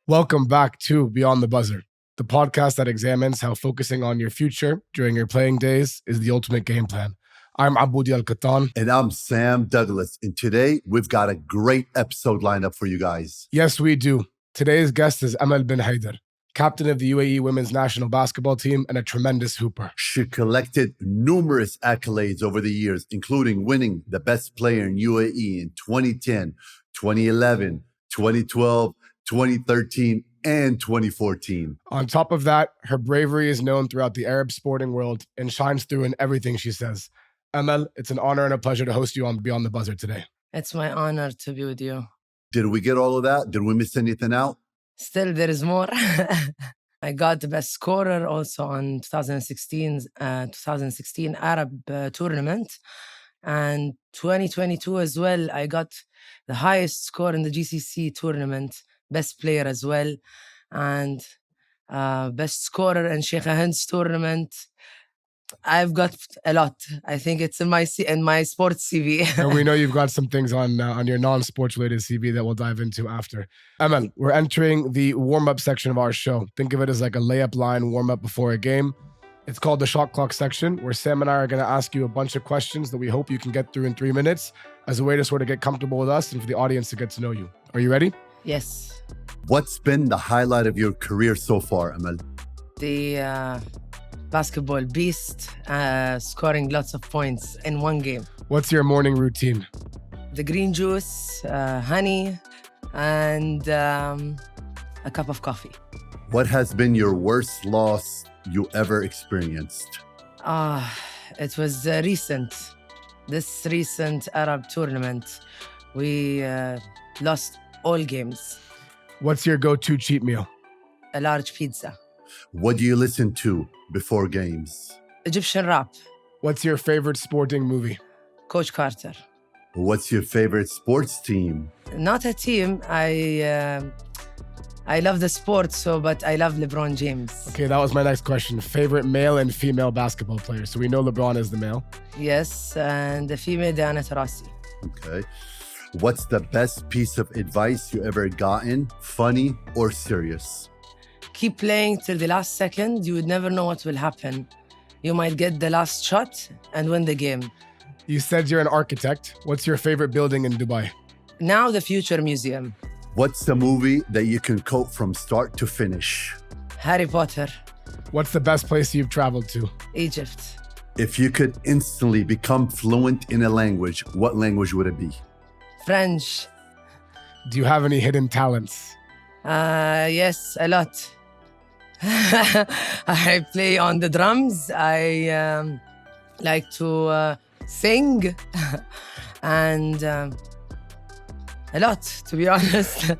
Welcome back to Beyond the Buzzer, the podcast that examines how focusing on your future during your playing days is the ultimate game plan. I'm Aboudi Al-Qattan. And I'm Sam Douglas. And today we've got a great episode lined up for you guys. Yes, we do. Today's guest is Amal Bin Haider, captain of the UAE women's national basketball team and a tremendous hooper. She collected numerous accolades over the years, including winning the best player in UAE in 2010, 2011, 2012, 2013, and 2014. On top of that, her bravery is known throughout the Arab sporting world and shines through in everything she says. Amal, it's an honor and a pleasure to host you on Beyond the Buzzer today. It's my honor to be with you. Did we get all of that? Did we miss anything out? Still, there is more. I got the best scorer also on 2016 Arab tournament. And 2022 as well, I got the highest score in the GCC tournament, best player as well, and best scorer in Sheikh Hind's tournament. I've got a lot. I think it's in my sports CV. And we know you've got some things on your non-sports related CV that we'll dive into after. Amal, we're entering the warm-up section of our show. Think of it as like a layup line warm-up before a game. It's called the shot clock section, where Sam and I are going to ask you a bunch of questions that we hope you can get through in 3 minutes as a way to sort of get comfortable with us and for the audience to get to know you. Are you ready? Yes. What's been the highlight of your career so far, Amal? The basketball beast, scoring lots of points in one game. What's your morning routine? The green juice, honey, and a cup of coffee. What has been your worst loss you ever experienced? It was recent. This recent Arab tournament, we lost all games. What's your go-to cheat meal? A large pizza. What do you listen to before games? Egyptian rap. What's your favorite sporting movie? Coach Carter. What's your favorite sports team? Not a team. I love the sport, but I love LeBron James. Okay, that was my next question. Favorite male and female basketball players. So we know LeBron is the male. Yes, and the female, Diana Taurasi. Okay. What's the best piece of advice you ever gotten, funny or serious? Keep playing till the last second. You would never know what will happen. You might get the last shot and win the game. You said you're an architect. What's your favorite building in Dubai? Now the Future Museum. What's the movie that you can quote from start to finish? Harry Potter. What's the best place you've traveled to? Egypt. If you could instantly become fluent in a language, what language would it be? French. Do you have any hidden talents? Yes, a lot. I play on the drums. I like to sing and a lot, to be honest.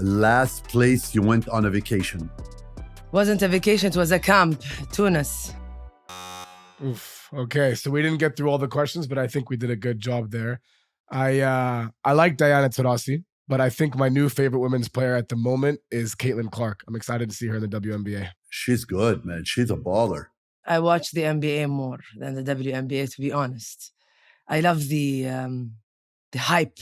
Last place you went on a vacation? Wasn't a vacation, it was a camp, Tunis. Oof. Okay, so we didn't get through all the questions, but I think we did a good job there. I like Diana Taurasi, but I think my new favorite women's player at the moment is Caitlin Clark. I'm excited to see her in the WNBA. She's good, man. She's a baller. I watch the NBA more than the WNBA, to be honest. I love the hype,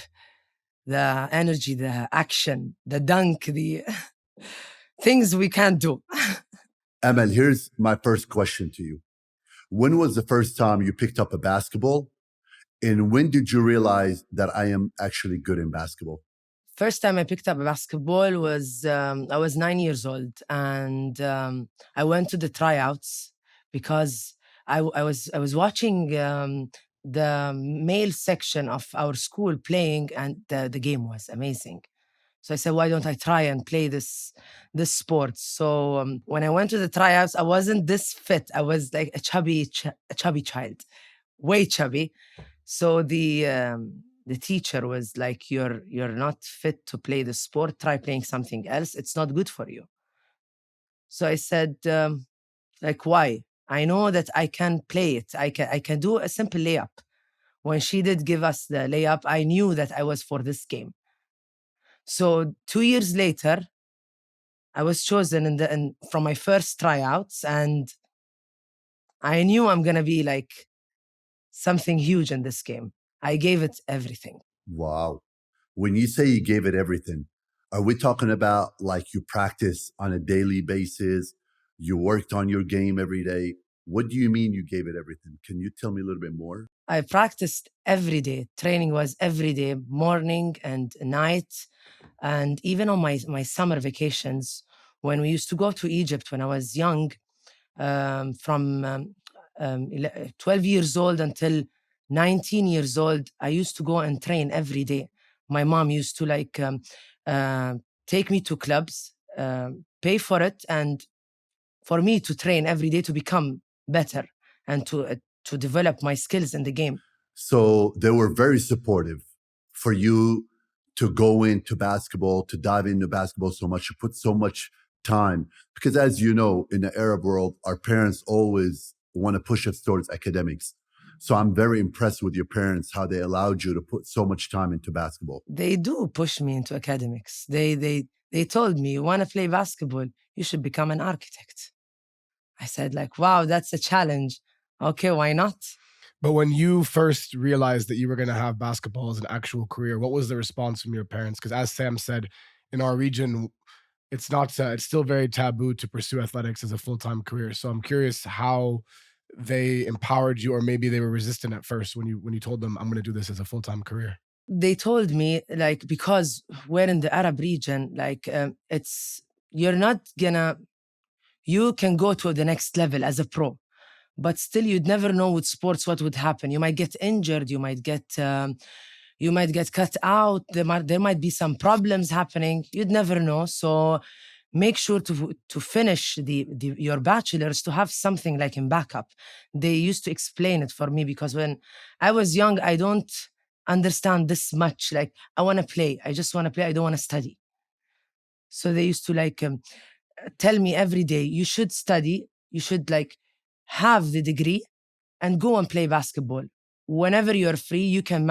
the energy, the action, the dunk, the things we can't do. Amal, here's my first question to you. When was the first time you picked up a basketball? And when did you realize that I am actually good in basketball? First time I picked up a basketball was, I was 9 years old. And I went to the tryouts because I was watching the male section of our school playing, and the game was amazing. So I said, why don't I try and play this sport? So when I went to the tryouts, I wasn't this fit. I was like a chubby child, way chubby. So the teacher was like, you're not fit to play the sport. Try playing something else. It's not good for you. So I said, like, why? I know that I can play it. I can do a simple layup. When she did give us the layup, I knew that I was for this game. So 2 years later, I was chosen from my first tryouts, and I knew I'm gonna be like something huge in this game. I gave it everything. Wow. When you say you gave it everything, Are we talking about like you practice on a daily basis? You worked on your game every day? What do you mean you gave it everything? Can you tell me a little bit more? I practiced every day. Training was every day, morning and night. And even on my summer vacations, when we used to go to Egypt when I was young, from 12 years old until 19 years old, I used to go and train every day. My mom used to uh, take me to clubs, pay for it, and for me to train every day to become better and to develop my skills in the game. So they were very supportive for you to go into basketball, to dive into basketball so much, to put so much time. Because as you know, in the Arab world, our parents always want to push us towards academics. So I'm very impressed with your parents, how they allowed you to put so much time into basketball. They do push me into academics. They told me, you want to play basketball, you should become an architect. I said, like, wow, that's a challenge. Okay, why not? But when you first realized that you were going to have basketball as an actual career, what was the response from your parents? Because as Sam said, in our region, it's not. It's still very taboo to pursue athletics as a full-time career. So I'm curious how they empowered you, or maybe they were resistant at first when you told them, "I'm going to do this as a full-time career." They told me, like, because we're in the Arab region, like, you're not gonna, you can go to the next level as a pro, but still you'd never know with sports what would happen. You might get injured, you might get cut out, there might be some problems happening, you'd never know. So make sure to finish your bachelor's, to have something like in backup. They used to explain it for me, because when I was young, I don't understand this much. Like, I want to play, I just want to play, I don't want to study. So they used to tell me every day, you should study, you should have the degree and go and play basketball. Whenever you're free, you can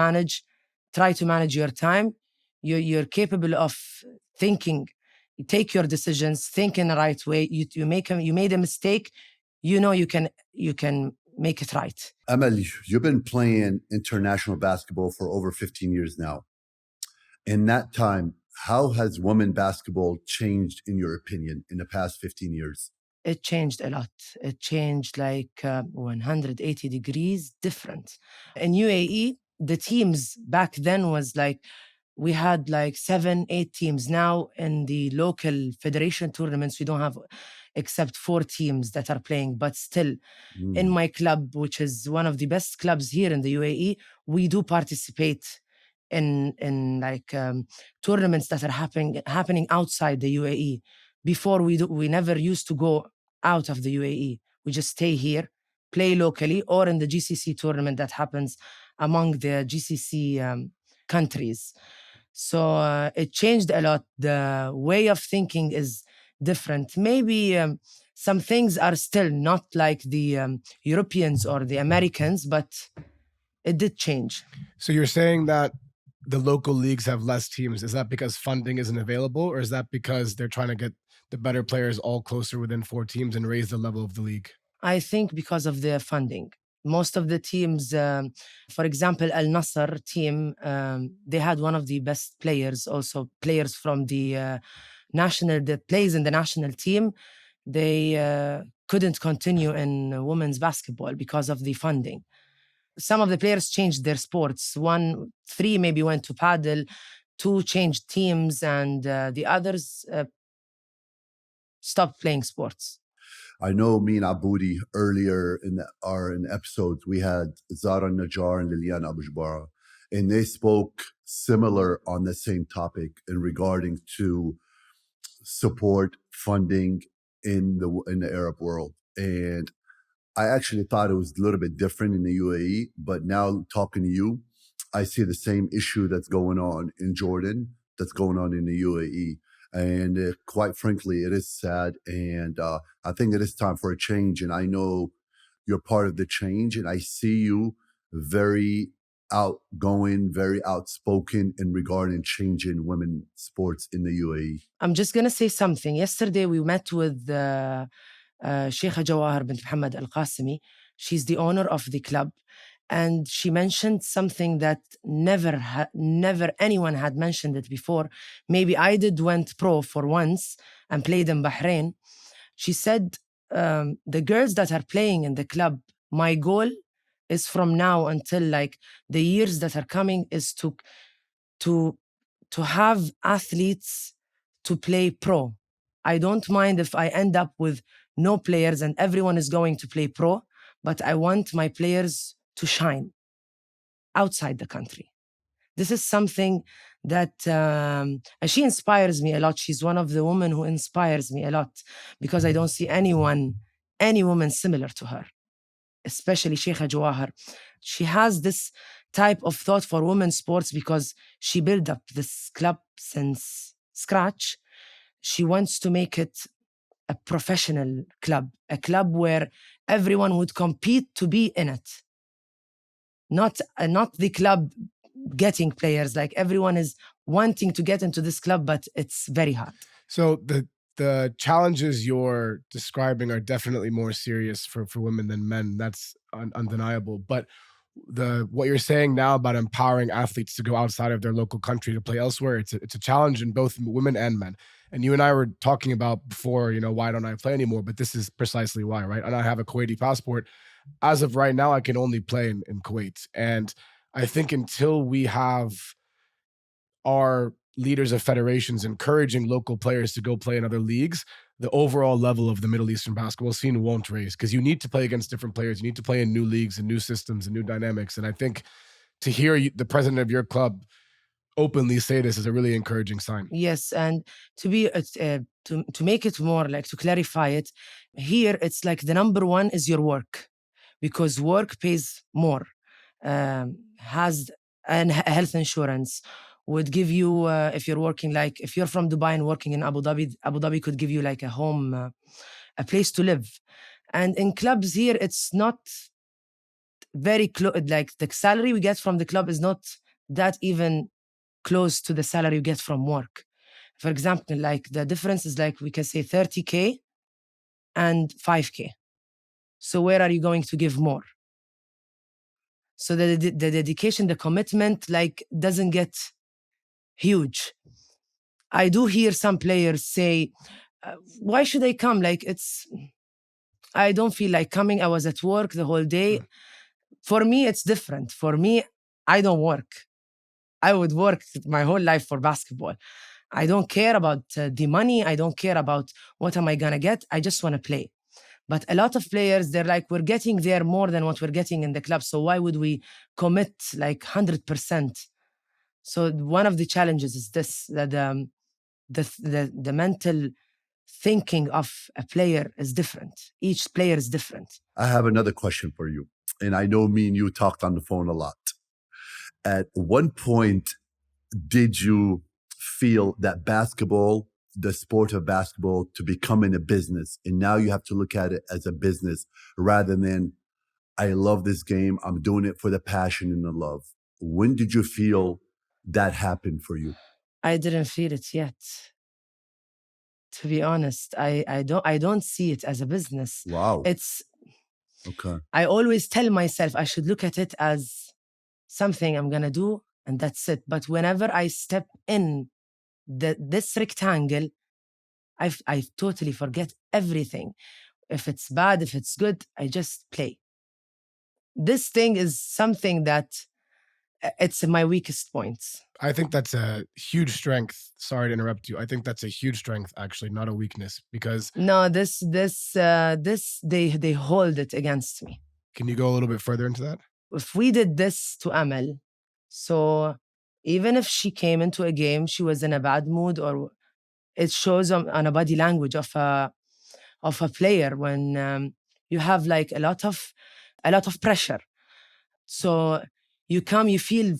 try to manage your time. You're capable of thinking. You take your decisions, think in the right way. You made a mistake, you can make it right. Amal, you've been playing international basketball for over 15 years now. In that time, how has women basketball changed, in your opinion, in the past 15 years? It changed a lot. It changed 180 degrees different. In UAE, the teams back then was we had 7, 8 teams. Now in the local federation tournaments, we don't have except 4 teams that are playing. But still, in my club, which is one of the best clubs here in the UAE, we do participate in tournaments that are happening outside the UAE. Before we never used to go out of the UAE. We just stay here, play locally, or in the GCC tournament that happens among the GCC countries. So it changed a lot. The way of thinking is different. Maybe some things are still not like the Europeans or the Americans, but it did change. So you're saying that the local leagues have less teams. Is that because funding isn't available, or is that because they're trying to get the better players all closer within 4 teams and raise the level of the league? I think because of the funding. Most of the teams, for example, Al Nasser team, they had one of the best players, also players from the that plays in the national team. They couldn't continue in women's basketball because of the funding. Some of the players changed their sports. 3 maybe went to paddle, 2 changed teams, and the others stopped playing sports. I know me and Aboudi earlier in the episodes, we had Zara Najjar and Liliana Abujbara, and they spoke similar on the same topic in regarding to support funding in the Arab world. And I actually thought it was a little bit different in the UAE, but now talking to you, I see the same issue that's going on in Jordan, that's going on in the UAE. And quite frankly, it is sad. And I think it is time for a change. And I know you're part of the change. And I see you very outgoing, very outspoken in regarding changing women's sports in the UAE. I'm just going to say something. Yesterday, we met with Sheikha Jawahar bint Muhammad Al Qasimi. She's the owner of the club. And she mentioned something that never anyone had mentioned it before. Maybe I went pro for once and played in Bahrain. She said, the girls that are playing in the club, my goal is from now until like the years that are coming is to have athletes to play pro. I don't mind if I end up with no players and everyone is going to play pro, but I want my players to shine outside the country. This is something that and she inspires me a lot. She's one of the women who inspires me a lot because I don't see any woman similar to her, especially Sheikha Jawahar. She has this type of thought for women's sports because she built up this club since scratch. She wants to make it a professional club, a club where everyone would compete to be in it. Not the club getting players. Like everyone is wanting to get into this club, but it's very hard. So the challenges you're describing are definitely more serious for women than men. That's undeniable. But what you're saying now about empowering athletes to go outside of their local country to play elsewhere, it's a challenge in both women and men. And you and I were talking about before, why don't I play anymore? But this is precisely why, right? And I have a Kuwaiti passport. As of right now, I can only play in Kuwait. And I think until we have our leaders of federations encouraging local players to go play in other leagues, the overall level of the Middle Eastern basketball scene won't raise, because you need to play against different players. You need to play in new leagues and new systems and new dynamics. And I think to hear the president of your club openly say this is a really encouraging sign. Yes, and to make it more, like, to clarify it, here it's like the number one is your work, because work pays more, has and health insurance would give you, if you're working, like if you're from Dubai and working in Abu Dhabi could give you like a home, a place to live. And in clubs here, it's not very close. Like the salary we get from the club is not that even close to the salary you get from work. For example, like the difference is like we can say 30K and 5K. So where are you going to give more? So the dedication, the commitment, like doesn't get huge. I do hear some players say, why should I come? Like I don't feel like coming. I was at work the whole day. For me, it's different. For me, I don't work. I would work my whole life for basketball. I don't care about the money. I don't care about what am I going to get. I just want to play. But a lot of players, they're like, we're getting there more than what we're getting in the club. So why would we commit like 100%? So one of the challenges is this, that the mental thinking of a player is different. Each player is different. I have another question for you. And I know me and you talked on the phone a lot. At one point, did you feel that basketball, the sport of basketball, to becoming a business, and now you have to look at it as a business rather than, I love this game, I'm doing it for the passion and the love? When did you feel that happened for you? I didn't feel it yet. To be honest, I don't see it as a business. Wow. It's okay. I always tell myself I should look at it as something I'm gonna do and that's it. But whenever I step in this rectangle, I totally forget everything. If it's bad, if it's good, I just play. This thing is something that it's my weakest points. I think that's a huge strength. Sorry to interrupt you. I think that's a huge strength, actually, not a weakness, because no, this they hold it against me. Can you go a little bit further into that? If we did this to Amal, so even if she came into a game, she was in a bad mood, or it shows on a body language of a player when you have like a lot of pressure. So you come, you feel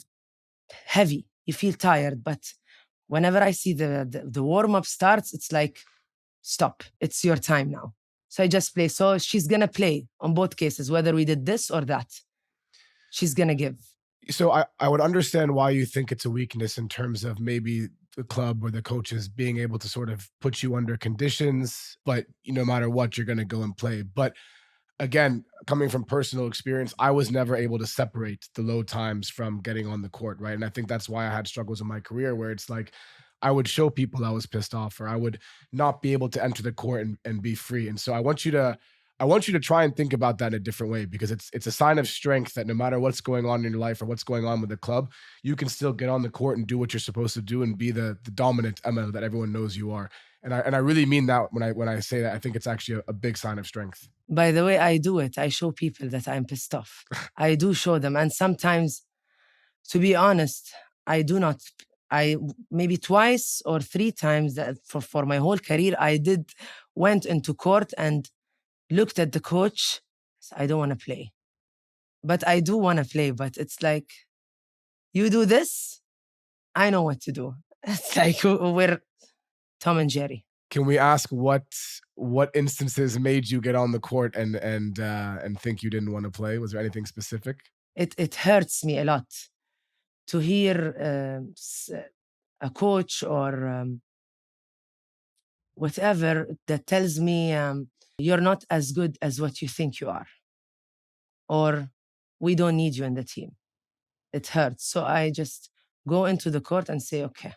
heavy, you feel tired. But whenever I see the warm-up starts, it's like, stop, it's your time now. So I just play. So she's gonna play on both cases, whether we did this or that. She's gonna give. So I would understand why you think it's a weakness in terms of maybe the club or the coaches being able to sort of put you under conditions, but no matter what, you're going to go and play. But again, coming from personal experience, I was never able to separate the low times from getting on the court, right? And I think that's why I had struggles in my career where it's like I would show people I was pissed off, or I would not be able to enter the court and be free. And so I want you to try and think about that in a different way, because it's a sign of strength that no matter what's going on in your life or what's going on with the club, you can still get on the court and do what you're supposed to do and be the dominant Amal that everyone knows you are. And I really mean that when I say that. I think it's actually a big sign of strength. By the way, I do it. I show people that I'm pissed off. I do show them. And sometimes, to be honest, I do not. Maybe twice or three times that for my whole career, went into court and looked at the coach. I don't want to play. But I do want to play. But it's like, you do this, I know what to do. It's like we're Tom and Jerry. Can we ask what instances made you get on the court and think you didn't want to play? Was there anything specific? It hurts me a lot to hear a coach or whatever that tells me you're not as good as what you think you are, or we don't need you in the team. It hurts. So I just go into the court and say, okay,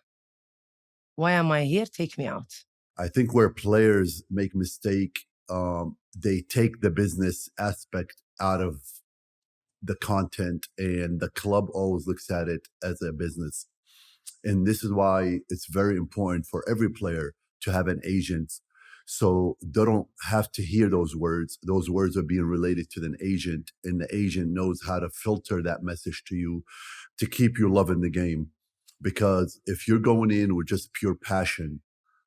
why am I here? Take me out. I think where players make mistake, they take the business aspect out of the content, and the club always looks at it as a business. And this is why it's very important for every player to have an agent, so they don't have to hear those words. Those words are being related to an agent, and the agent knows how to filter that message to you to keep you loving the game. Because if you're going in with just pure passion,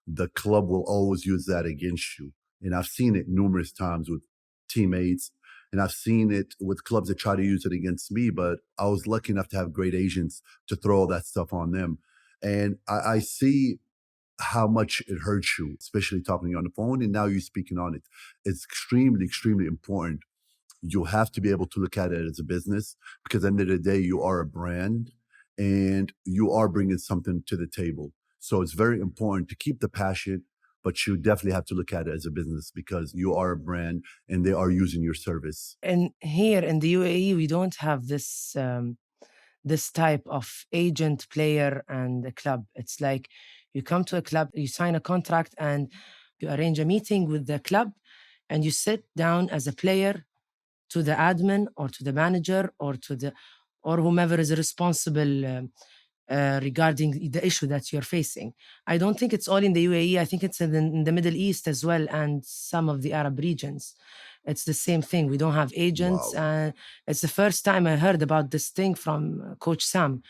the club will always use that against you. And I've seen it numerous times with teammates, and I've seen it with clubs that try to use it against me, but I was lucky enough to have great agents to throw all that stuff on them. And I see how much it hurts you, especially talking on the phone, and now you're speaking on it. It's extremely, extremely important. You have to be able to look at it as a business, because at the end of the day, you are a brand and you are bringing something to the table. So it's very important to keep the passion, but you definitely have to look at it as a business, because you are a brand and they are using your service. And here in the UAE, we don't have this type of agent, player, and a club. It's like you come to a club, you sign a contract, and you arrange a meeting with the club, and you sit down as a player to the admin or to the manager or whomever is responsible regarding the issue that you're facing. I don't think it's all in the UAE. I think it's in the Middle East as well, and some of the Arab regions. It's the same thing. We don't have agents. Wow. It's the first time I heard about this thing from Coach Sam.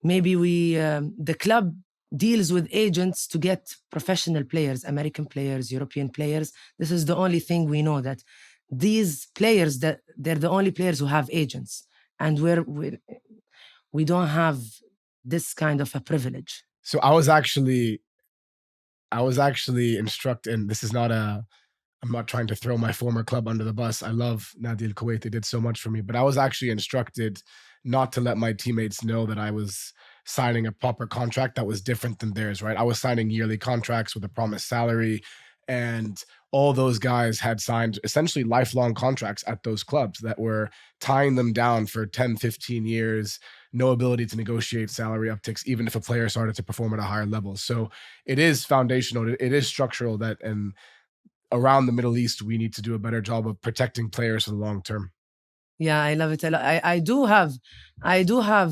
Maybe the club deals with agents to get professional players, American players, European players. This is the only thing we know, that these players, that they're the only players who have agents, and we don't have this kind of a privilege. So I was actually instructed, and this is not I'm not trying to throw my former club under the bus. I love Nadi Al Kuwait. They did so much for me, but I was actually instructed not to let my teammates know that I was signing a proper contract that was different than theirs, right? I was signing yearly contracts with a promised salary, and all those guys had signed essentially lifelong contracts at those clubs that were tying them down for 10, 15 years, no ability to negotiate salary upticks, even if a player started to perform at a higher level. So it is foundational, it is structural, that, and around the Middle East, we need to do a better job of protecting players for the long term. Yeah, I love it a lot. I do have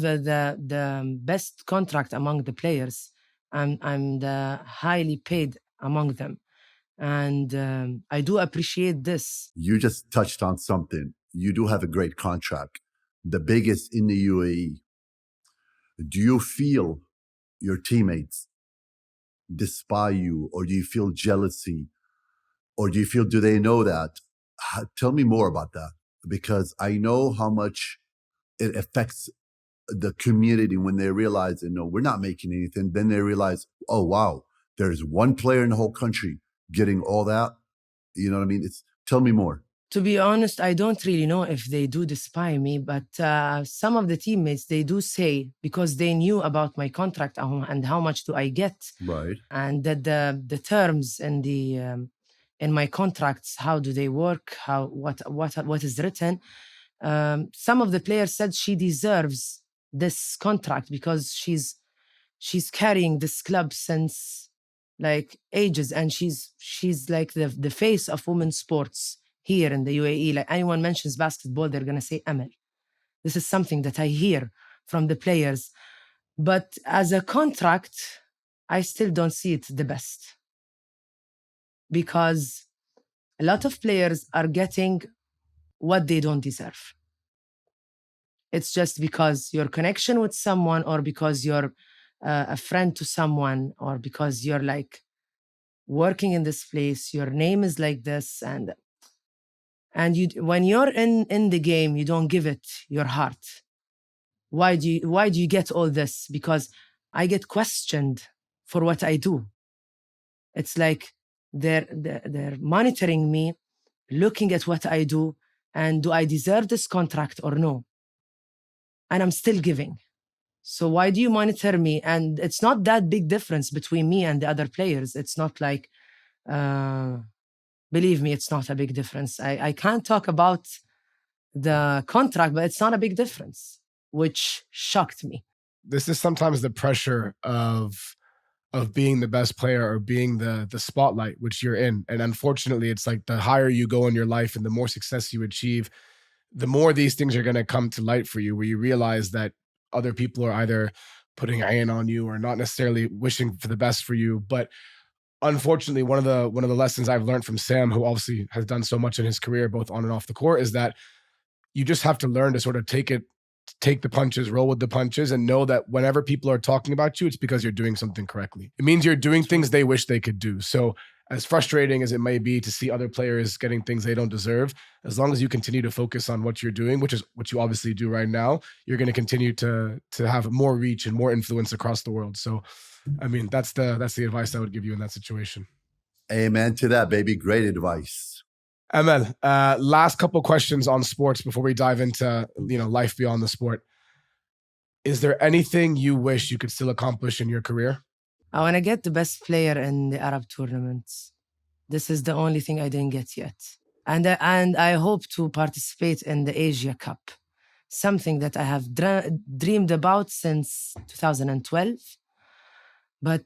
the best contract among the players. I'm the highly paid among them, and I do appreciate this. You just touched on something. You do have a great contract, the biggest in the UAE. Do you feel your teammates despise you, or do you feel jealousy, or do they know that? Tell me more about that, because I know how much it affects the community when they realize, we're not making anything. Then they realize, oh, wow, there's one player in the whole country getting all that. You know what I mean? Tell me more. To be honest, I don't really know if they do despise me, but some of the teammates, they do say, because they knew about my contract and how much do I get, Right. and that the terms in my contracts, how do they work, what is written. Some of the players said she deserves this contract because she's carrying this club since like ages, and she's like the face of women's sports here in the UAE. Like anyone mentions basketball, they're gonna say Amal. This is something that I hear from the players. But as a contract, I still don't see it the best, because a lot of players are getting what they don't deserve. It's just because your connection with someone, or because you're a friend to someone, or because you're like working in this place, your name is like this, and you, when you're in the game, you don't give it your heart. Why do you get all this? Because I get questioned for what I do. It's like they're monitoring me, looking at what I do, and do I deserve this contract or no? And I'm still giving. So why do you monitor me? And it's not that big difference between me and the other players. It's not like, believe me, it's not a big difference. I can't talk about the contract, but it's not a big difference, which shocked me. This is sometimes the pressure of being the best player, or being the spotlight which you're in. And unfortunately, it's like the higher you go in your life and the more success you achieve, the more these things are going to come to light for you, where you realize that other people are either putting iron on you or not necessarily wishing for the best for you. But unfortunately, one of the lessons I've learned from Sam, who obviously has done so much in his career, both on and off the court, is that you just have to learn to sort of take the punches, roll with the punches, and know that whenever people are talking about you, it's because you're doing something correctly. It means you're doing things they wish they could do. So as frustrating as it may be to see other players getting things they don't deserve, as long as you continue to focus on what you're doing, which is what you obviously do right now, you're going to continue to have more reach and more influence across the world. So, I mean, that's the advice I would give you in that situation. Amen to that, baby. Great advice. Amal, last couple questions on sports before we dive into life beyond the sport. Is there anything you wish you could still accomplish in your career? I want to get the best player in the Arab tournaments. This is the only thing I didn't get yet. And I hope to participate in the Asia Cup, something that I have dreamed about since 2012. But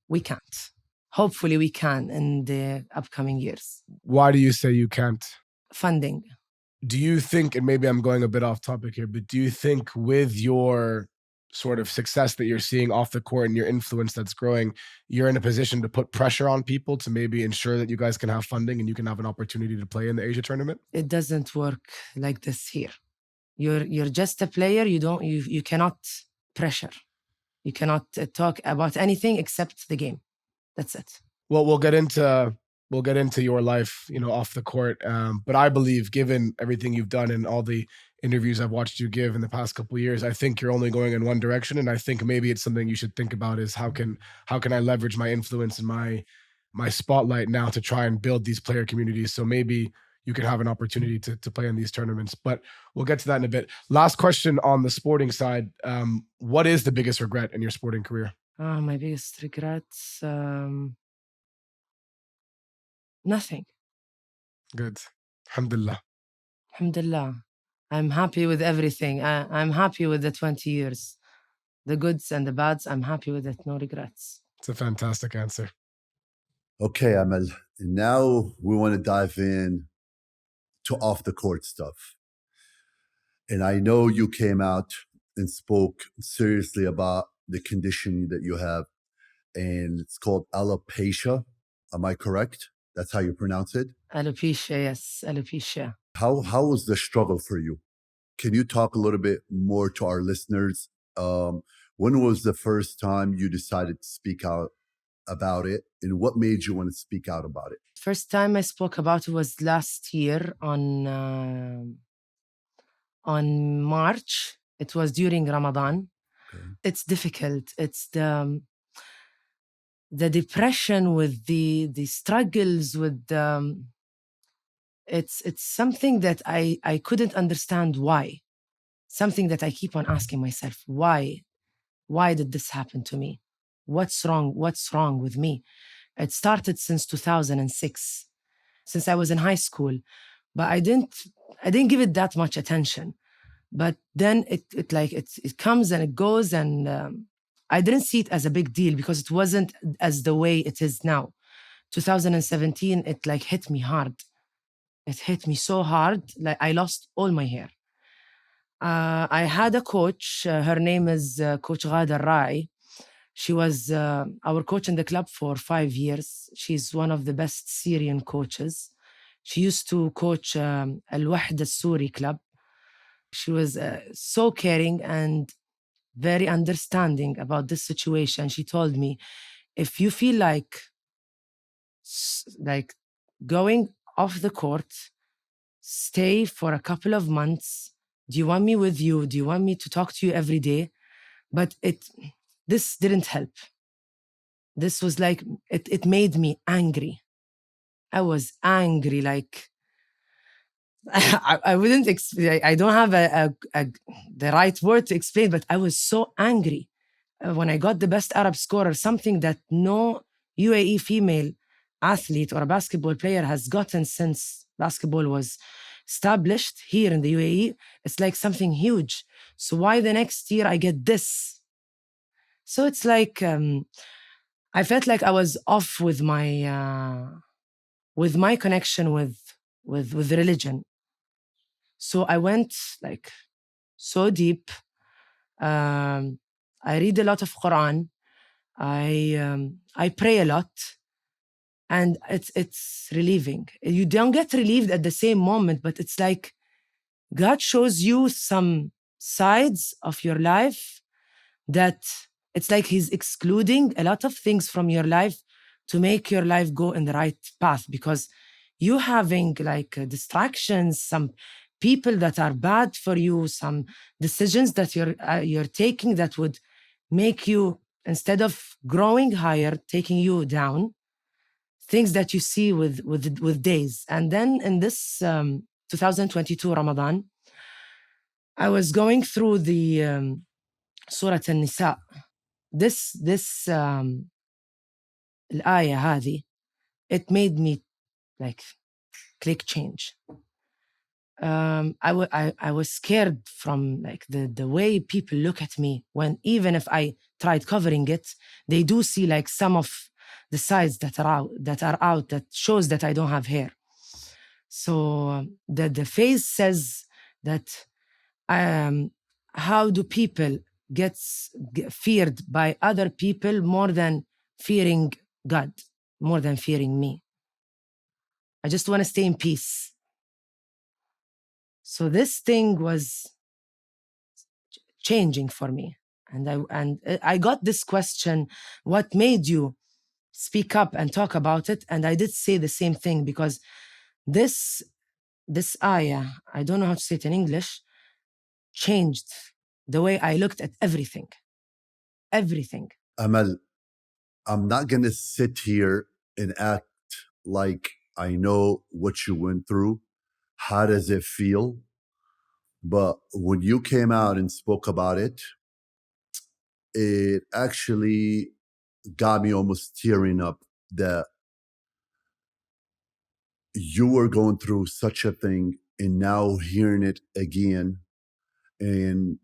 we can't. Hopefully we can in the upcoming years. Why do you say you can't? Funding. Do you think, and maybe I'm going a bit off topic here, but do you think with your sort of success that you're seeing off the court and your influence that's growing, you're in a position to put pressure on people to maybe ensure that you guys can have funding and you can have an opportunity to play in the Asia tournament? It doesn't work like this here. You're just a player. You cannot pressure. You cannot talk about anything except the game. That's it. Well, we'll get into your life, off the court. But I believe, given everything you've done and all the interviews I've watched you give in the past couple of years, I think you're only going in one direction. And I think maybe it's something you should think about is how can I leverage my influence and my spotlight now to try and build these player communities. So maybe you can have an opportunity to play in these tournaments. But we'll get to that in a bit. Last question on the sporting side. What is the biggest regret in your sporting career? My biggest regrets, nothing. Good. Alhamdulillah. Alhamdulillah. I'm happy with everything. I'm happy with the 20 years. The goods and the bads, I'm happy with it. No regrets. It's a fantastic answer. Okay, Amal. And now we want to dive in to off the court stuff. And I know you came out and spoke seriously about the condition that you have, and it's called alopecia. Am I correct? That's how you pronounce it? Alopecia, yes, alopecia. How was the struggle for you? Can you talk a little bit more to our listeners? When was the first time you decided to speak out about it, and what made you want to speak out about it? First time I spoke about it was last year on March. It was during Ramadan. Okay. It's difficult. It's the depression with the struggles with it's something that I couldn't understand why. Something that I keep on asking myself, why did this happen to me? What's wrong with me? It started since 2006, since I was in high school, but I didn't give it that much attention. But then it comes and it goes, and I didn't see it as a big deal because it wasn't as the way it is now. 2017, it like hit me hard. It hit me so hard, like I lost all my hair. I had a coach. Her name is Coach Ghada Rai. She was our coach in the club for 5 years. She's one of the best Syrian coaches. She used to coach Al Wahda Suri club. She was so caring and very understanding about this situation. She told me, if you feel like going off the court, stay for a couple of months. Do you want me with you? Do you want me to talk to you every day? But this didn't help. This was like, it made me angry. I was angry, like, I wouldn't, I don't have the right word to explain, but I was so angry when I got the best Arab scorer, something that no UAE female athlete or a basketball player has gotten since basketball was established here in the UAE. It's like something huge. So why the next year I get this? So it's like, I felt like I was off with my connection with religion. So I went like so deep. I read a lot of Quran. I pray a lot, and it's relieving. You don't get relieved at the same moment, but it's like God shows you some sides of your life that it's like He's excluding a lot of things from your life to make your life go in the right path, because you having like distractions, some people that are bad for you, some decisions that you're taking that would make you, instead of growing higher, taking you down, things that you see with days. And then in this 2022 Ramadan, I was going through the Surah An-Nisa. This الآية هذه, it made me like click change. I was scared from like the way people look at me when, even if I tried covering it, they do see like some of the sides that are out that shows that I don't have hair. So the phrase says that how do people get feared by other people more than fearing God, more than fearing me? I just want to stay in peace. So this thing was changing for me. And I got this question, what made you speak up and talk about it? And I did say the same thing, because this ayah, I don't know how to say it in English, changed the way I looked at everything. Everything. Amal, I'm not going to sit here and act like I know what you went through. How does it feel? But when you came out and spoke about it, it actually got me almost tearing up that you were going through such a thing, and now hearing it again and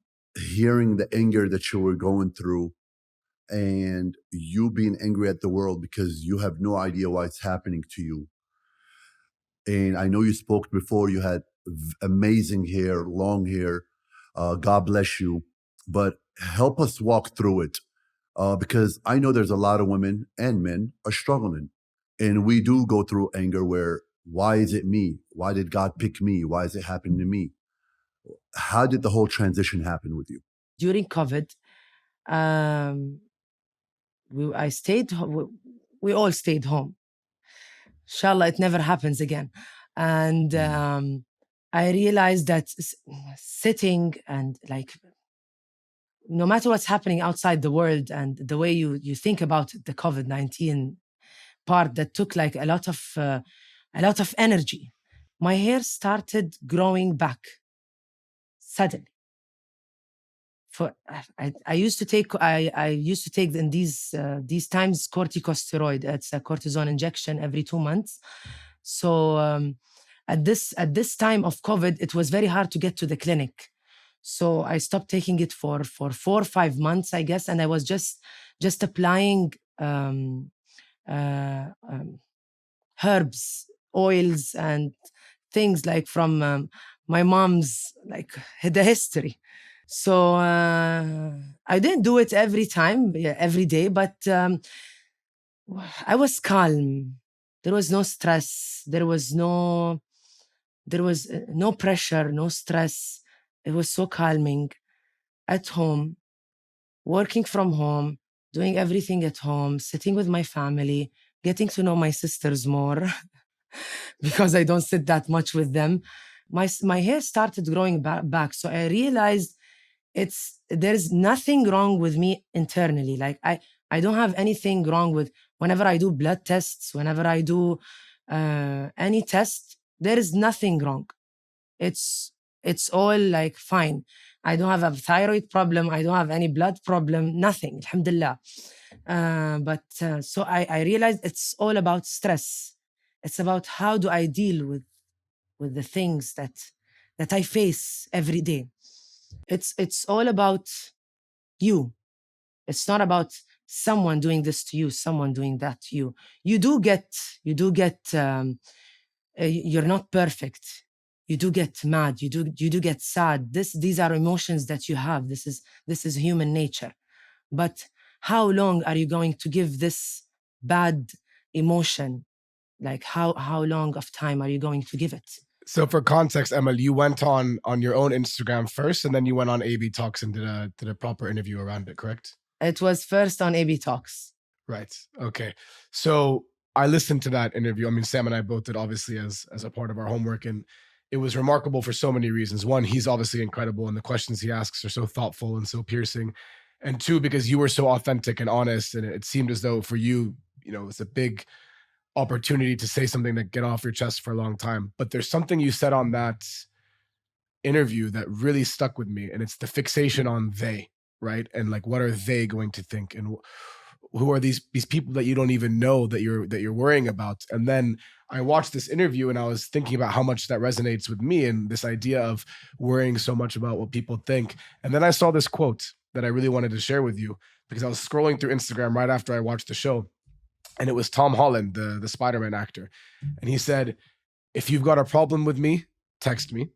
hearing the anger that you were going through, and you being angry at the world because you have no idea why it's happening to you. And I know you spoke before, you had amazing hair, long hair. God bless you. But help us walk through it, because I know there's a lot of women and men are struggling. And we do go through anger where, why is it me? Why did God pick me? Why is it happening to me? How did the whole transition happen with you? During COVID, we all stayed home. Inshallah, it never happens again. And I realized that sitting and like, no matter what's happening outside the world and the way you think about the COVID-19 part that took like a lot of energy, my hair started growing back suddenly. I used to take in these times corticosteroid. It's a cortisone injection every 2 months. So at this time of COVID, it was very hard to get to the clinic. So I stopped taking it for 4 or 5 months, I guess, and I was just applying herbs, oils, and things like from my mom's, like the history. So I didn't do it every time, every day, but I was calm. There was no stress. There was no pressure, no stress. It was so calming. At home, working from home, doing everything at home, sitting with my family, getting to know my sisters more because I don't sit that much with them. My hair started growing back. So I realized there's nothing wrong with me internally. Like I don't have anything wrong with, whenever I do blood tests, whenever I do any test, there is nothing wrong. It's all like fine. I don't have a thyroid problem. I don't have any blood problem. Nothing. Alhamdulillah. So I realized it's all about stress. It's about how do I deal with the things that I face every day. It's all about you. It's not about someone doing this to you, someone doing that to you. You do get you're not perfect. You do get mad. You do get sad. These are emotions that you have. This is human nature. But how long are you going to give this bad emotion? Like how long of time are you going to give it? So for context, Emil, you went on your own Instagram first, and then you went on AB Talks and did a proper interview around it, correct? It was first on AB Talks. Right. Okay. So I listened to that interview. I mean, Sam and I both did, obviously, as a part of our homework, and it was remarkable for so many reasons. One, he's obviously incredible, and the questions he asks are so thoughtful and so piercing. And two, because you were so authentic and honest, and it seemed as though for you, it's a big opportunity to say something that get off your chest for a long time. But there's something you said on that interview that really stuck with me, and it's the fixation on they, right? And like, what are they going to think, and who are these people that you don't even know that you're worrying about? And then I watched this interview and I was thinking about how much that resonates with me, and this idea of worrying so much about what people think. And then I saw this quote that I really wanted to share with you, because I was scrolling through Instagram right after I watched the show, and it was Tom Holland, the Spider-Man actor. And he said, "If you've got a problem with me, text me.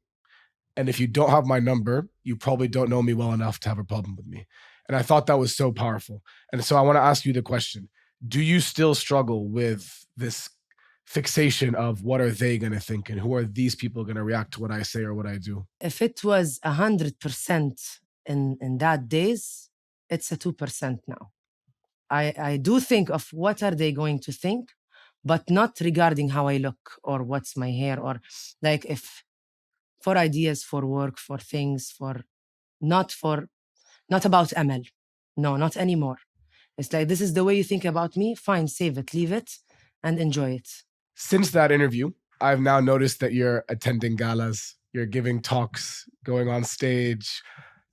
And if you don't have my number, you probably don't know me well enough to have a problem with me." And I thought that was so powerful. And so I want to ask you the question: do you still struggle with this fixation of what are they going to think, and who are these people going to react to what I say or what I do? If it was 100% in that days, it's a 2% now. I do think of what are they going to think, but not regarding how I look or what's my hair, or like if for ideas, for work, for things, not about Amal. No, not anymore. It's like, this is the way you think about me. Fine, save it, leave it, and enjoy it. Since that interview, I've now noticed that you're attending galas, you're giving talks, going on stage.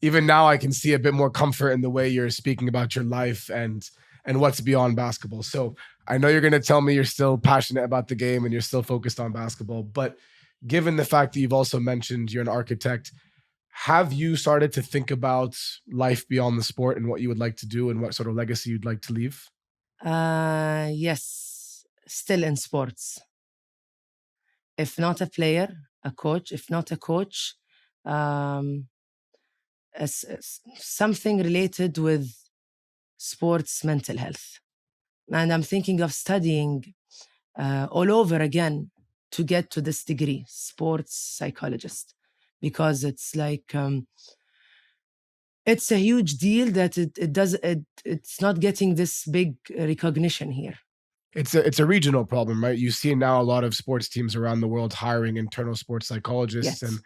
Even now I can see a bit more comfort in the way you're speaking about your life and what's beyond basketball. So I know you're going to tell me you're still passionate about the game and you're still focused on basketball, but given the fact that you've also mentioned you're an architect, have you started to think about life beyond the sport and what you would like to do and what sort of legacy you'd like to leave? Yes, still in sports. If not a player, a coach. If not a coach, something related with sports mental health. And I'm thinking of studying all over again to get to this degree, sports psychologist, because it's like it's a huge deal that it's not getting this big recognition here. It's a regional problem, right? You see now a lot of sports teams around the world hiring internal sports psychologists. Yes. And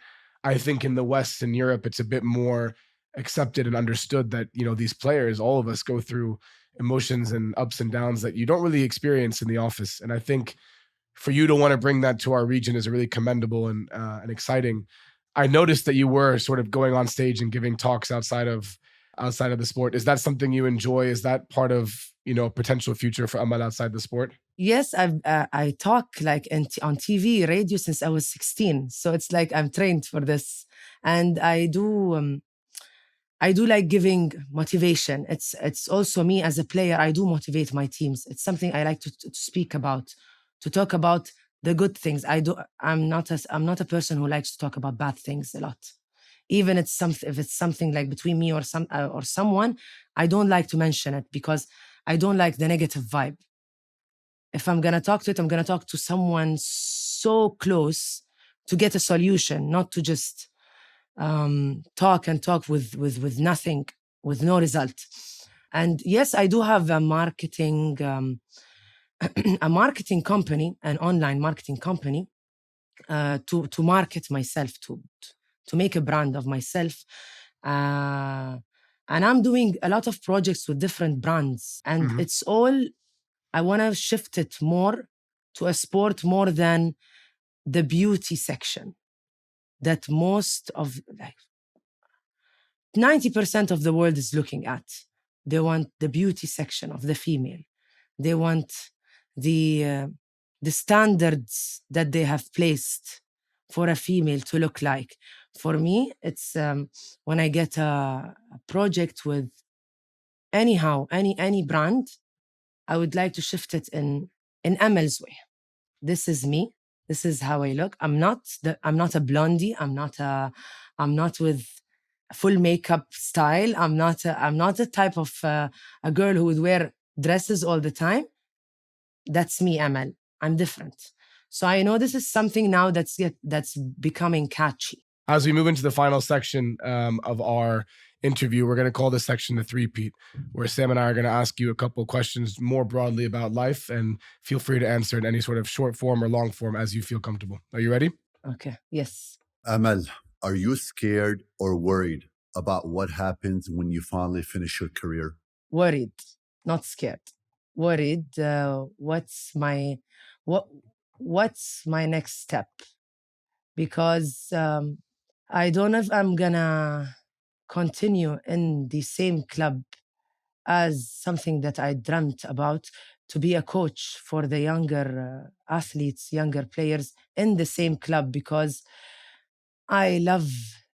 I think in the West and Europe, it's a bit more accepted and understood that, these players, all of us go through emotions and ups and downs that you don't really experience in the office. And I think for you to want to bring that to our region is really commendable and exciting. I noticed that you were sort of going on stage and giving talks outside of outside of the sport? Is that something you enjoy? Is that part of, potential future for Amal outside the sport? Yes, I talk like on TV, radio since I was 16. So it's like I'm trained for this, and I do like giving motivation. It's also me as a player. I do motivate my teams. It's something I like to speak about, to talk about the good things. I'm not a person who likes to talk about bad things a lot. Even if it's something like between me or someone, I don't like to mention it because I don't like the negative vibe. If I'm gonna talk to it, I'm gonna talk to someone so close to get a solution, not to just talk with nothing, with no result. And yes, I do have a marketing a marketing company, an online marketing company, to market myself, to make a brand of myself. And I'm doing a lot of projects with different brands, and Mhm. it's all, I want to shift it more to a sport more than the beauty section that most of, like, 90% of the world is looking at. They want the beauty section of the female. They want the standards that they have placed for a female to look like. For me, it's when I get a project with any brand, I would like to shift it in Amal's way. This is me. This is how I look. I'm not a blondie. I'm not with full makeup style. I'm not the type of a girl who would wear dresses all the time. That's me, Amal. I'm different. So I know this is something now that's becoming catchy. As we move into the final section of our interview, we're going to call this section the three-peat, where Sam and I are going to ask you a couple of questions more broadly about life, and feel free to answer in any sort of short form or long form as you feel comfortable. Are you ready? Okay. Yes. Amal, are you scared or worried about what happens when you finally finish your career? Worried, not scared. Worried. What's my next step? Because I don't know if I'm gonna continue in the same club as something that I dreamt about, to be a coach for the younger athletes, younger players in the same club, because I love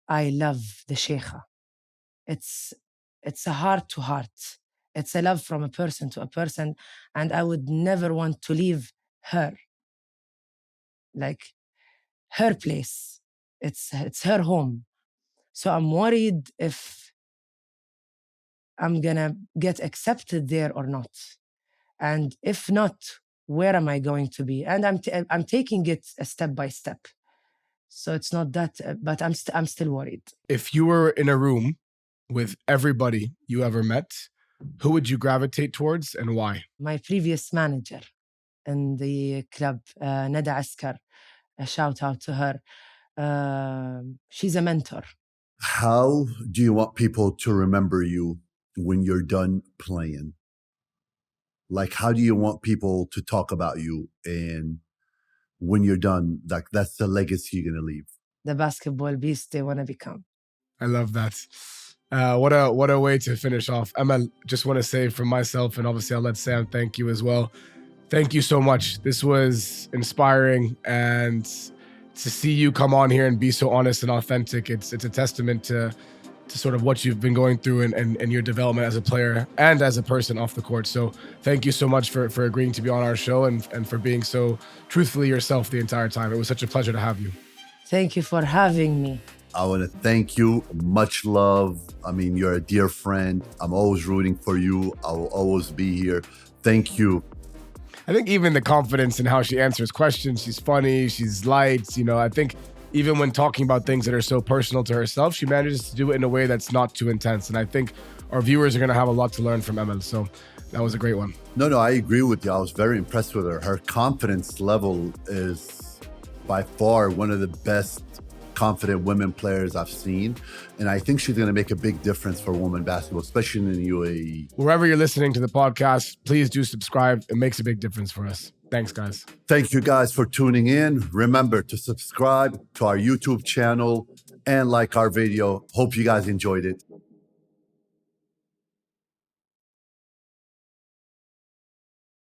the Sheikha. It's a heart to heart. It's a love from a person to a person, and I would never want to leave her. Like, her place. It's her home. So I'm worried if I'm gonna get accepted there or not. And if not, where am I going to be? And I'm taking it a step by step. So it's not that, but I'm still worried. If you were in a room with everybody you ever met, who would you gravitate towards and why? My previous manager in the club, Nada Askar, a shout out to her. She's a mentor. How do you want people to remember you when you're done playing? Like, how do you want people to talk about you? And when you're done, like, that's the legacy you're going to leave. The basketball beast they want to become. I love that. What a way to finish off. Amal, just want to say from myself, and obviously I'll let Sam thank you as well. Thank you so much. This was inspiring, and to see you come on here and be so honest and authentic, it's a testament to sort of what you've been going through and your development as a player and as a person off the court. So thank you so much for agreeing to be on our show and for being so truthfully yourself the entire time. It was such a pleasure to have you. Thank you for having me. I want to thank you. Much love. I mean, you're a dear friend. I'm always rooting for you. I will always be here. Thank you. I think even the confidence in how she answers questions, she's funny, she's light. I think even when talking about things that are so personal to herself, she manages to do it in a way that's not too intense. And I think our viewers are going to have a lot to learn from Amal. So that was a great one. No, I agree with you. I was very impressed with her. Her confidence level is by far one of the best confident women players I've seen. And I think she's going to make a big difference for women basketball, especially in the UAE. Wherever you're listening to the podcast, please do subscribe. It makes a big difference for us. Thanks, guys. Thank you guys for tuning in. Remember to subscribe to our YouTube channel and like our video. Hope you guys enjoyed it.